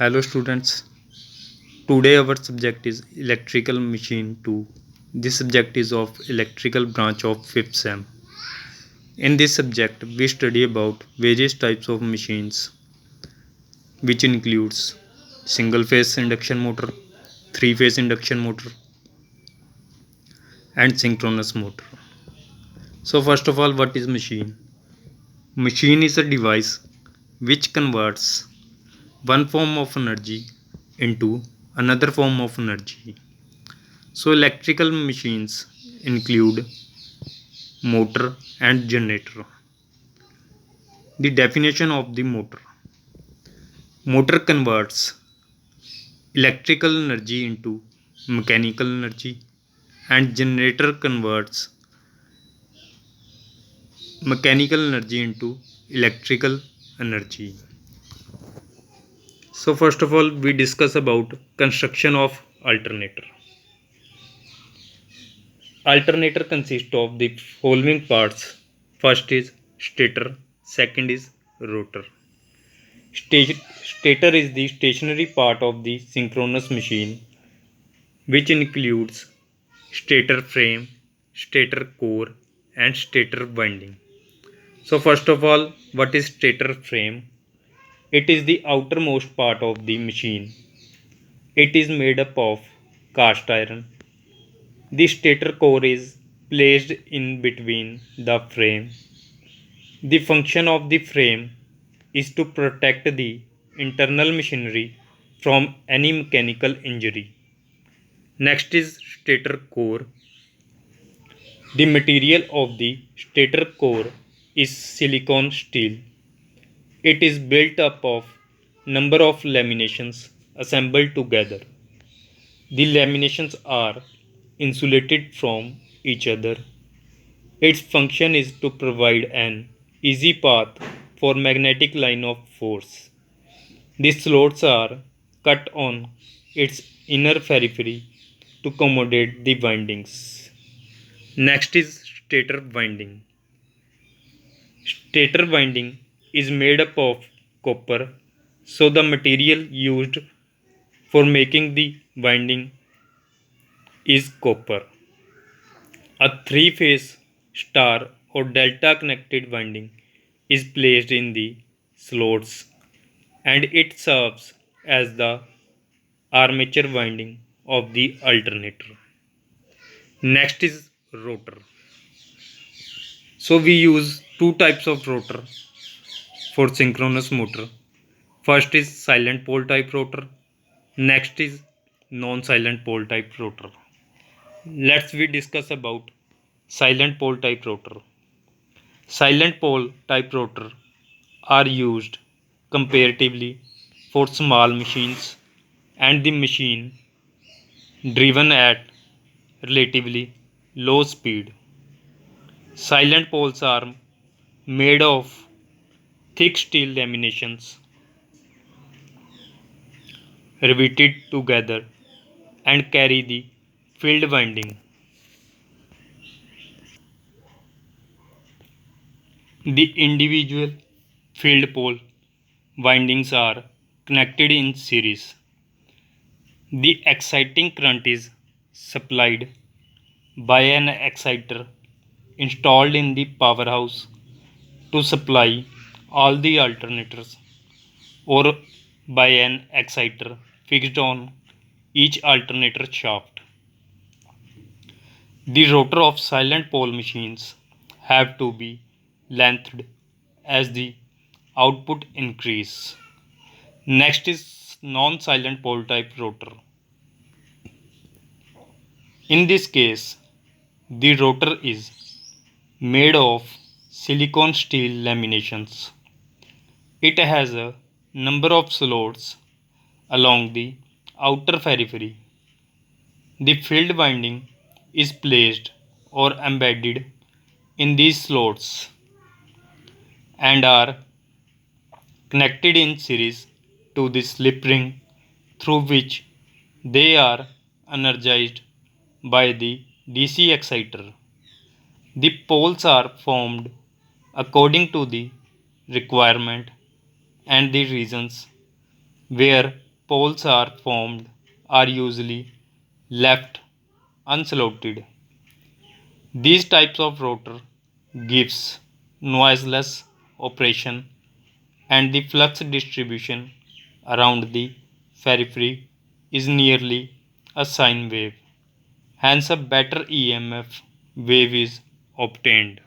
Hello students. Today our subject is electrical machine 2. This subject is of electrical branch of 5th sem. In this subject we study about various types of machines which includes single phase induction motor, three phase induction motor and synchronous motor. So first of all, what is machine? Machine is a device which converts one form of energy into another form of energy. So electrical machines include motor and generator. The definition of the motor. Motor converts electrical energy into mechanical energy and generator converts mechanical energy into electrical energy. So first of all we discuss about construction of alternator. Alternator consists of the following parts. First is stator, second is rotor. Stator is the stationary part of the synchronous machine, which includes stator frame, stator core, and stator winding. So, first of all, what is stator frame? It is the outermost part of the machine. It is made up of cast iron. The stator core is placed in between the frame. The function of the frame is to protect the internal machinery from any mechanical injury. Next is stator core. The material of the stator core is silicon steel. It is built up of number of laminations assembled together. The laminations are insulated from each other. Its function is to provide an easy path for magnetic line of force. The slots are cut on its inner periphery to accommodate the windings. Next is stator winding. Stator winding is made up of copper, so the material used for making the winding is copper. A three-phase star or delta connected winding is placed in the slots and it serves as the armature winding of the alternator. Next is rotor. So we use two types of rotor for synchronous motor. First is silent pole type rotor. Next is non-silent pole type rotor. Let's we discuss about silent pole type rotor. Silent pole type rotor are used comparatively for small machines and the machine driven at relatively low speed. Silent poles are made of thick steel laminations riveted together and carry the field winding. The individual field pole windings are connected in series. The exciting current is supplied by an exciter installed in the powerhouse to supply all the alternators or by an exciter fixed on each alternator shaft. The rotor of silent pole machines have to be lengthened as the output increase. Next is non-silent pole type rotor. In this case, the rotor is made of silicon steel laminations. It has a number of slots along the outer periphery. The field winding is placed or embedded in these slots and are connected in series to the slip ring through which they are energized by the DC exciter. The poles are formed according to the requirement and the regions where poles are formed are usually left unslotted. These types of rotor gives noiseless operation and the flux distribution around the periphery is nearly a sine wave. Hence a better EMF wave is obtained.